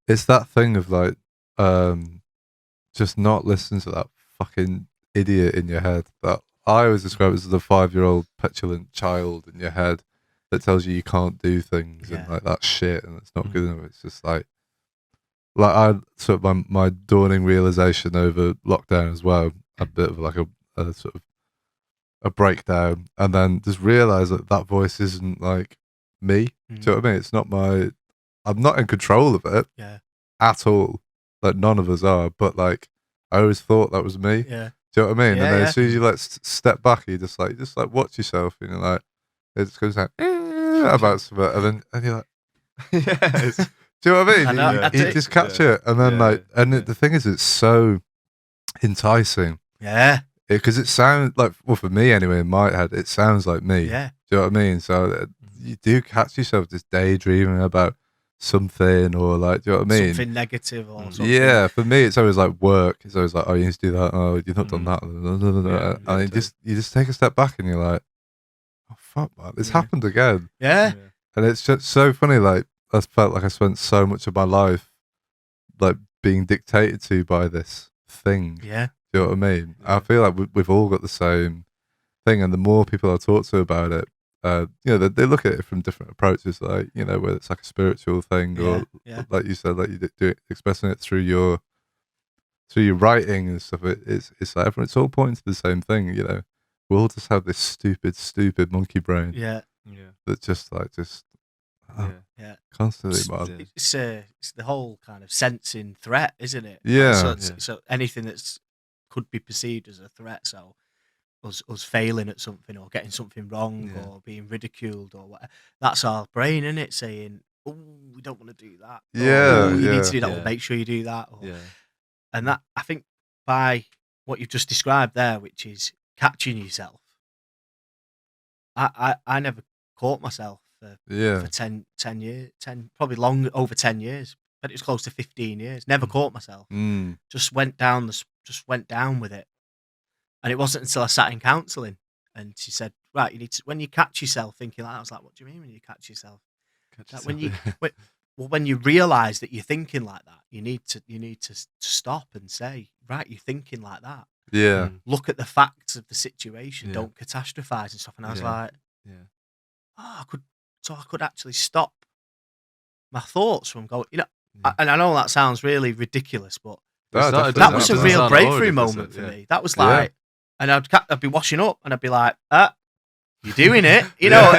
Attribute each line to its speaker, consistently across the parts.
Speaker 1: it's that thing of like, just not listen to that fucking idiot in your head that I always describe as the 5-year-old petulant child in your head that tells you can't do things and like that shit and it's not good enough. It's just like I sort of my dawning realization over lockdown as well, a bit of like a sort of a breakdown, and then just realize that voice isn't like me. Do you know what I mean? It's not I'm not in control of it at all. Like none of us are, but like I always thought that was me.
Speaker 2: Yeah.
Speaker 1: Do you know what I mean? And then as soon as you step back, you just like watch yourself, and you're like, it just goes like about something, and you're like, yes. Do you know what I mean? You just catch it, and then the thing is, it's so enticing.
Speaker 2: Yeah.
Speaker 1: Because it sounds like, well, for me anyway, in my head, it sounds like me.
Speaker 2: Yeah.
Speaker 1: Do you know what I mean? So you do catch yourself just daydreaming about something, or like, do you know what I mean?
Speaker 2: Something negative or something.
Speaker 1: Yeah, for me, it's always like work. It's always like, oh, you need to do that. Oh, you've not done that. And you just take a step back, and you're like, oh fuck, man, it's happened again.
Speaker 2: Yeah.
Speaker 1: And it's just so funny. Like I felt like I spent so much of my life like being dictated to by this thing.
Speaker 2: Yeah.
Speaker 1: Do you know what I mean? I feel like we've all got the same thing, and the more people I talk to about it, you know, they look at it from different approaches, like, you know, whether it's like a spiritual thing or like you said, like you do it, expressing it through your writing and stuff. It's like it's all pointing to the same thing, you know. We all just have this stupid monkey brain.
Speaker 2: Yeah.
Speaker 1: That just constantly, man.
Speaker 2: It's the whole kind of sensing threat, isn't it?
Speaker 1: Yeah.
Speaker 2: So anything that's could be perceived as a threat. So us failing at something or getting something wrong or being ridiculed or whatever. That's our brain, isn't it? Saying, "Oh, we don't want to do that."
Speaker 1: Yeah,
Speaker 2: you need to do that. Well, make sure you do that. Or, and that, I think, by what you've just described there, which is catching yourself. I never caught myself for 10 years, probably over 10 years. But it was close to 15 years. Never caught myself. Just went down with it. And it wasn't until I sat in counselling and she said, right, you need to, when you catch yourself thinking like that, I was like, what do you mean when you catch yourself? When you realise that you're thinking like that, you need to stop and say, right, you're thinking like that.
Speaker 1: Yeah.
Speaker 2: Look at the facts of the situation. Don't catastrophize and stuff. And I was like, I could actually stop my thoughts from going, you know, and I know that sounds really ridiculous, but that was a real breakthrough moment for me. That was like, and I'd be washing up and I'd be like, you're doing it, you know,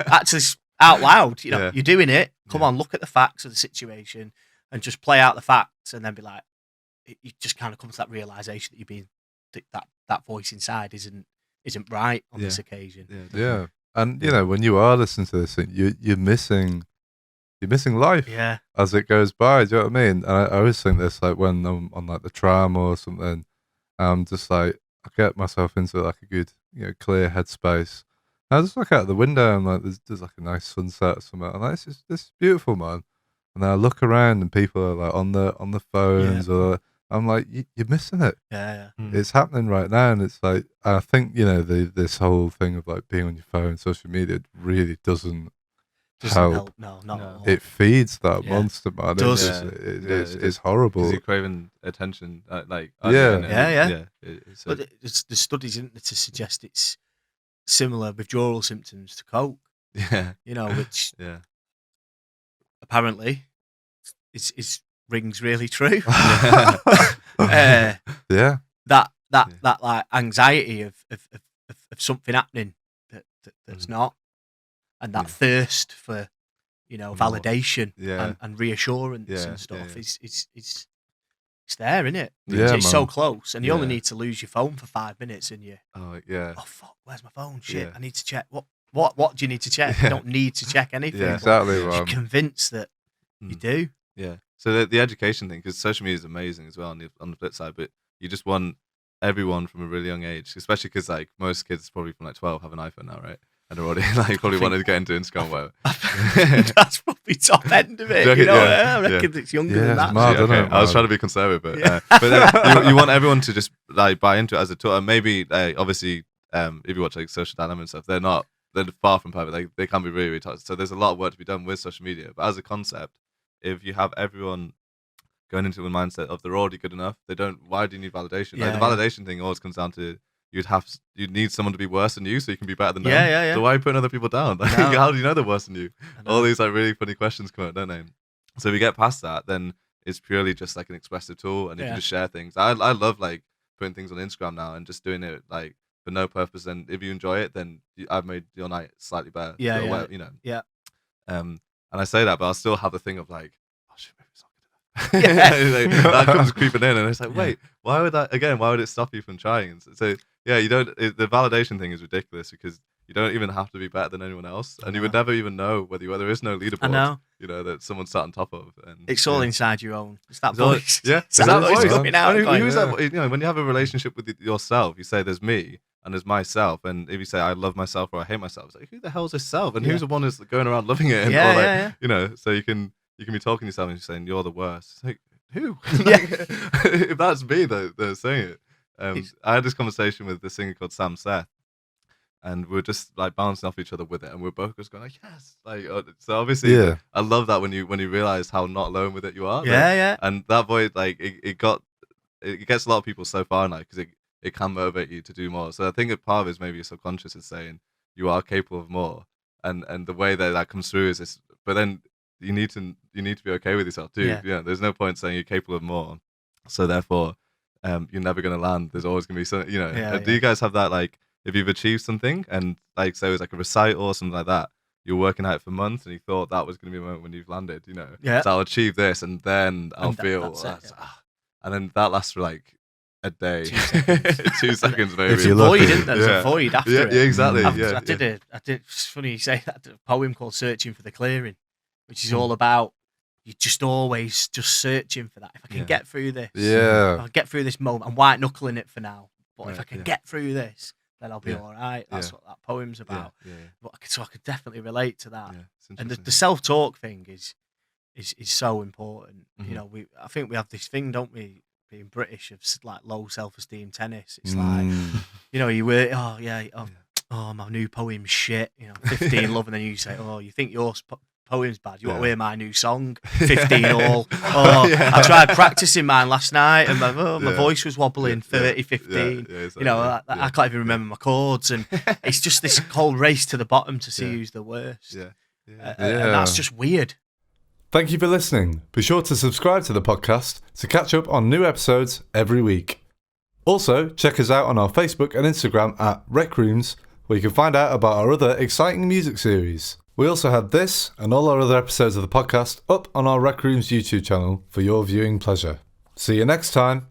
Speaker 2: actually out loud, you know, you're doing it. Come on, look at the facts of the situation and just play out the facts, and then be like, you just kind of come to that realization that you're being that voice inside isn't right on this occasion.
Speaker 1: Yeah, and you know, when you are listening to this, you're missing life as it goes by. Do you know what I mean? And I always think this, like when I'm on like the tram or something, I'm just like, I get myself into like a good, you know, clear headspace. And I just look out the window and like there's like a nice sunset or something. And like, this is beautiful, man. And then I look around and people are like on the phones, or I'm like, you're missing it. It's happening right now, and it's like, I think, you know, this whole thing of like being on your phone, social media really doesn't help.
Speaker 2: No, not at all.
Speaker 1: It feeds that monster, man. It's horrible.
Speaker 3: Because you're craving attention, like
Speaker 2: But the studies, isn't there, to suggest it's similar withdrawal symptoms to coke. You know, which apparently is rings really true. That like anxiety of something happening that's not. And that thirst for, you know, validation and reassurance and stuff is there, isn't it? It's so close, and you only need to lose your phone for 5 minutes, and you oh fuck, where's my phone? Shit, I need to check. What do you need to check? You don't need to check anything.
Speaker 1: Exactly.
Speaker 2: You're convinced that you do.
Speaker 3: Yeah. So the education thing, because social media is amazing as well on the flip side, but you just want everyone from a really young age, especially because like most kids probably from like 12 have an iPhone now, right? And already like probably wanted to get into Instagram, whatever.
Speaker 2: That's probably top end of it. You know, I reckon it's younger than that.
Speaker 1: Mad,
Speaker 3: I was trying to be conservative, but you want everyone to just like buy into it as a tool. And maybe obviously, if you watch like Social Dilemma and stuff, they're far from perfect. They can be really, really toxic. So there's a lot of work to be done with social media. But as a concept, if you have everyone going into the mindset of they're already good enough. They don't. Why do you need validation?
Speaker 2: Yeah,
Speaker 3: Like the validation thing always comes down to you'd need someone to be worse than you so you can be better than them.
Speaker 2: Yeah.
Speaker 3: So why are you putting other people down? Like,
Speaker 2: No.
Speaker 3: how do you know they're worse than you? All these like really funny questions come out, don't they? So if you get past that, then it's purely just like an expressive tool, and you can just share things. I love like putting things on Instagram now and just doing it like for no purpose. And if you enjoy it, then I've made your night slightly better.
Speaker 2: Yeah.
Speaker 3: You know.
Speaker 2: Yeah.
Speaker 3: And I say that, but I'll still have the thing of like, oh shit, maybe it's not good enough. Like, that comes creeping in, and it's like, wait, why would it stop you from trying? So yeah, the validation thing is ridiculous because you don't even have to be better than anyone else, and you would never even know whether there is no leaderboard.
Speaker 2: I know.
Speaker 3: You know that someone's sat on top of, and
Speaker 2: it's all inside your own. It's that
Speaker 3: It's
Speaker 2: voice.
Speaker 3: it's
Speaker 2: that voice coming out.
Speaker 3: Who's that? You know, when you have a relationship with yourself, you say there's me and there's myself, and if you say I love myself or I hate myself, it's like who the hell's this self, and who's the one who's going around loving it? And, or like, you know, so you can be talking to yourself and you're saying you're the worst. It's like who? If that's me, they're saying it. I had this conversation with this singer called Sam Seth, and we're just like bouncing off each other with it, and we're both just going like, yes, like so obviously, I love that when you realize how not alone with it you are. And that voice, like it gets a lot of people so far now because it can motivate you to do more. So I think a part of it is maybe your subconscious is saying you are capable of more, and the way that comes through is this. But then you need to be okay with yourself too. Yeah, there's no point saying you're capable of more. So therefore, you're never going to land. There's always going to be something. You know, do you guys have that like? If you've achieved something and like say it was like a recital or something like that, you're working at it for months and you thought that was going to be a moment when you've landed, you know. So I'll achieve this and then I'll feel and then that lasts for like a day, 2 seconds maybe.
Speaker 2: There's a void, isn't there? There's a void after it.
Speaker 3: Yeah, exactly.
Speaker 2: I did. It's funny you say that. A poem called "Searching for the Clearing," which is all about you're just always just searching for that. If I can get through this, if I get through this moment, I'm white knuckling it for now. But if I can get through this, then I'll be all right. That's what that poem's about. But so I could definitely relate to that. And the self-talk thing is so important. You know, I think we have this thing, don't we, being British, of like low self-esteem tennis. It's like, you know, you were, my new poem's shit. You know, 15 love, and then you say, oh, you think your poem's bad? You want to hear my new song, 15 all. I tried practicing mine last night, and my voice was wobbling, 30, 15. You know, I can't even remember my chords, and it's just this whole race to the bottom to see who's the worst. And that's just weird.
Speaker 1: Thank you for listening. Be sure to subscribe to the podcast to catch up on new episodes every week. Also, check us out on our Facebook and Instagram at RecRooms, where you can find out about our other exciting music series. We also have this and all our other episodes of the podcast up on our RecRooms YouTube channel for your viewing pleasure. See you next time.